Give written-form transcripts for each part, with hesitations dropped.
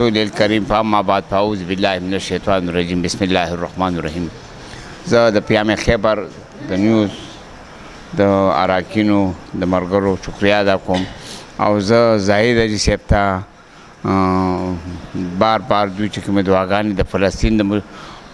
الکریم فاما بعد فاعوذ بالله من الشیطان الرجیم بسم الله الرحمن الرحیم. زه د پیام خیبر د نیوز د اراکینو د ملګرو شکریه ادا کوم او زه زاهد حاجي صاحب ته بار بار دوی چې کومې دعاګانې د فلسطین د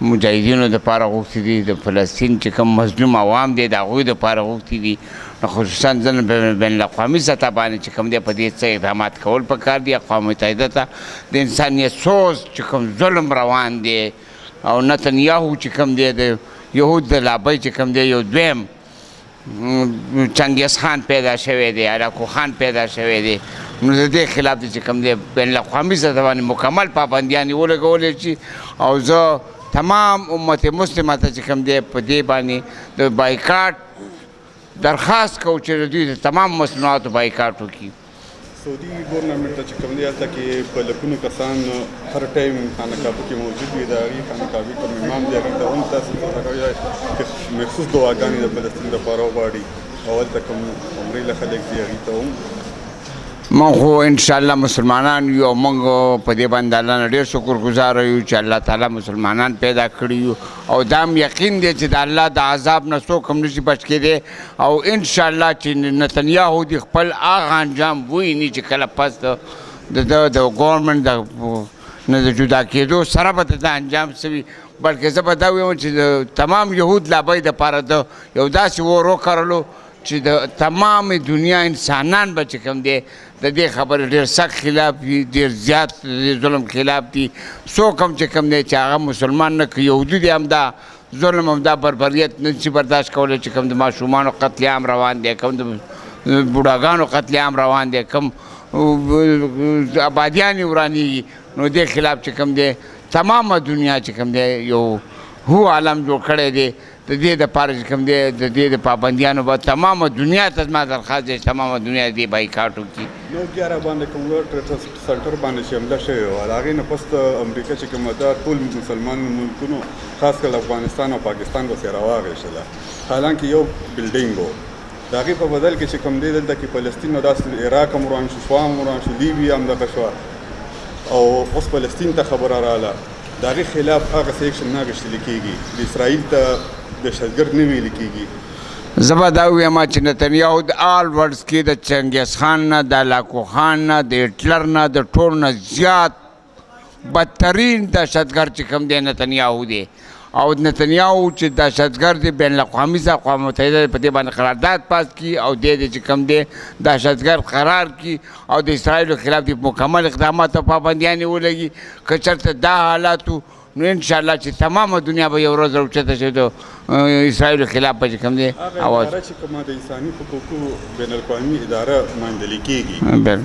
مجاهدینو دپاره غوښتي دي، د فلسطین چې کوم مظلوم عوام دی د هغوی دپاره غوښتي دي، خصوصا ځنه بین الاقوامي سطح باندې چې کوم دی په دې څه اقدامات کول پکار دي. اقوام متحده ته د انسانیت سوز چې کوم ظلم روان دی او نتنیاهو چې کوم دی د یهود د لابۍ چې کوم دی یو دویم چنګیز خان پیدا شوی دی، علاقو خان پیدا شوی دی، نو د دې خلاف چې کوم دی بین الاقوامي سطح باندې مکمل پابندیانې ولګولی شي. او زه تمام امت مسلمه ته چې کوم دی په دې باندې د بایکاټ درخواست کوو چې دوی د تمام مسلماناتو بایکاټ وکړي. سعودي ګورنمنټ ته چې کوم دی هلته کې په لکونو کسان هر ټایم خانقاهو کې موجود وي، د هغې خانقاهوي کوم امام دی هغې ته هم تاسو مخصوص دعاګانې د فلسطین دپاره وغواړي او هلته کوم عمرې له خلک دي هغې ته هم موږ خو انشاءالله مسلمانان یو، موږ په دې باندې الله نه ډېر شکرګزاره یو چې الله تعالی مسلمانان پیدا کړي یو او دا هم یقین دی چې د الله د عذاب نه څوک هم نشي بچ کېدی او انشاءالله چې نتنیاهو د خپل هغه انجام وویني چې کله پس د ګورنمنټ نه د جدا کېدو سره به د انجام څه وي. بلکې زه به دا ویم چې د تمام یهود لابۍ دپاره د یو داسې اور وکرلو چې د تمام دنیا انسانان به چې کوم دی د دې خبرې ډېر سخت خلاف وي، ډېر زیات د ظلم خلاف دي. څوک هم چې کوم دی چې هغه مسلمان نه که یهودي دی هم دا ظلم هم دا بربریت نه شي برداشت کولی چې کوم د ماشومانو قتل عام روان دی، کوم د بوډاګانو قتل عام روان دی، کوم آبادیانې ورانېږي، نو دې خلاف چې کوم دی تمامه دنیا چې کوم دی یو هو عالم جوړ کړی دی. د دې دپاره چې کوم دی د دې د پابندیانو به تمامه دنیا ته زما درخواست دی چې تمامه دنیا دې بایکاټ وکړي. 9/11 باندې کوم ورلډ ټریډ سنټر باندې چې حمله شوې وه، د هغې نه پس د امریکا چې کومه ده ټول مسلمان ملکونو خاص کر افغانستان او پاکستان پسې راواغېښله، حالانکې یو بلډینګ و. د هغې په بدل کې چې کوم دی دلته کې فلسطین او داسې عراق هم وران شو، شوام هم وران شو، لیبیا هم دغه شوه او اوس فلسطین ته خبره راغله. د هغې خلاف هغسې ایکشن نه اخیستل کېږي، د اسرائیل ته دهشتګرد نه ویل کېږي. زه به دا ووایم چې نتنیاهو د آل ورډز کې د چنګیز خان نه، د علاقو خان نه، د هټلر نه، د ټول نه زیات بدترین دهشتګرد چې کوم دی نتنیاهو دی. او نتنیاهو چې دهشتګرد دی بین الاقوامي اقوام متحده په دې باندې قرارداد پاس کړي او دې چې کوم دی دهشتګرد قرار کړي او د اسرائیلو خلاف د مکمل اقدامات او پابندیانې ولګي. که چېرته دا حالاتو نو انشاءالله چې تمامه دنیا به یو ورځ راوچته شي د اسرائیلو خلاف به چې کوم دی اواز. هغه چې کومه د انساني حقوقو بین الاقوامي اداره ماندلې کېږي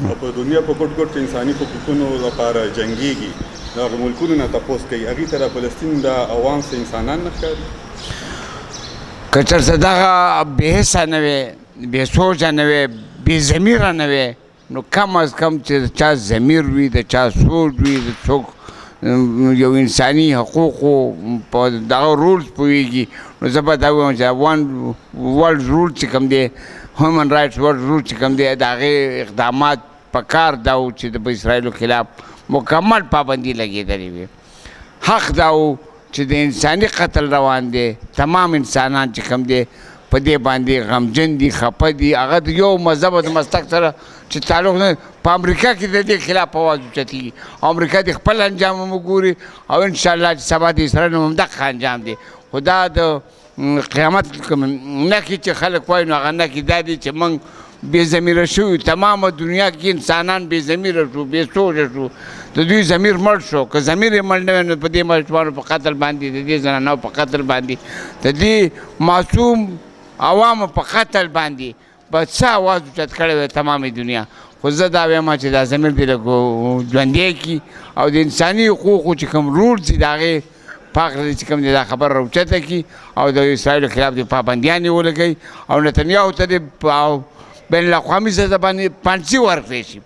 او په دنیا په ګوټ ګوټ انساني حقوقونو لپاره جنګېږي، د هغو ملکونو نه تپوس کوي، هغې ته د فلسطین د عوام څه انسانان نه ښکاري؟ که چېرته دغه بېحسه نه وی، بېسوچه نه وی، بې ضمیره نه وی، نو کم از کم چې د چا ضمیر وي، د چا سوچ وي، د څوک یو انساني حقوقو په دغه رولز پوهېږي، نو زه به دا ووایم چې ورلډ رول چې کوم دی هیومن رایټس ورلډ رول چې کوم دی د هغې اقدامات په کار دا و چې د اسرائیلو خلاف مکمل پابندي لګېدلې وي. حق دا و چې د انساني قتل روان دی، تمام انسانان چې کوم دی په دې باندې غمجن دي، خفه دي، هغه د یو مذهب او د مسلک سره چې تعلق نه. په امریکا کې د دې خلاف اواز اوچتېږي، امریکا د خپل انجام هم وګوري او انشاءالله چې سبا د اسرائیل هم دغه انجام دی. خو دا د قیامت نښې چې خلک وایي نو هغه نښې دا دي چې موږ بې ضمیره شوي، تمامه دنیا کې انسانان بې ضمیره شو، بې سوچه شو، د دوی ضمیر مړ شو. که ضمیر یې مړ نه وی نو په دې ماشومانو په قتل باندې، د دې زنانو په قتل باندې، د دې معصوم عوامو په قتل باندې به څه اواز اوچت کړی وی تمامې دنیا. خو زه دا وایم چې دا ضمیر دې لږ ژوندی کړي او د انساني حقوقو چې کوم رولز دي د هغې پاک چې کوم دی دا خبر راوچته کړي او د اسرائیلو خلاف د پابندیانې ولګوي او نتنیاهو ته د بین الاقوامي سطح باندې پانسي ورکړی شي.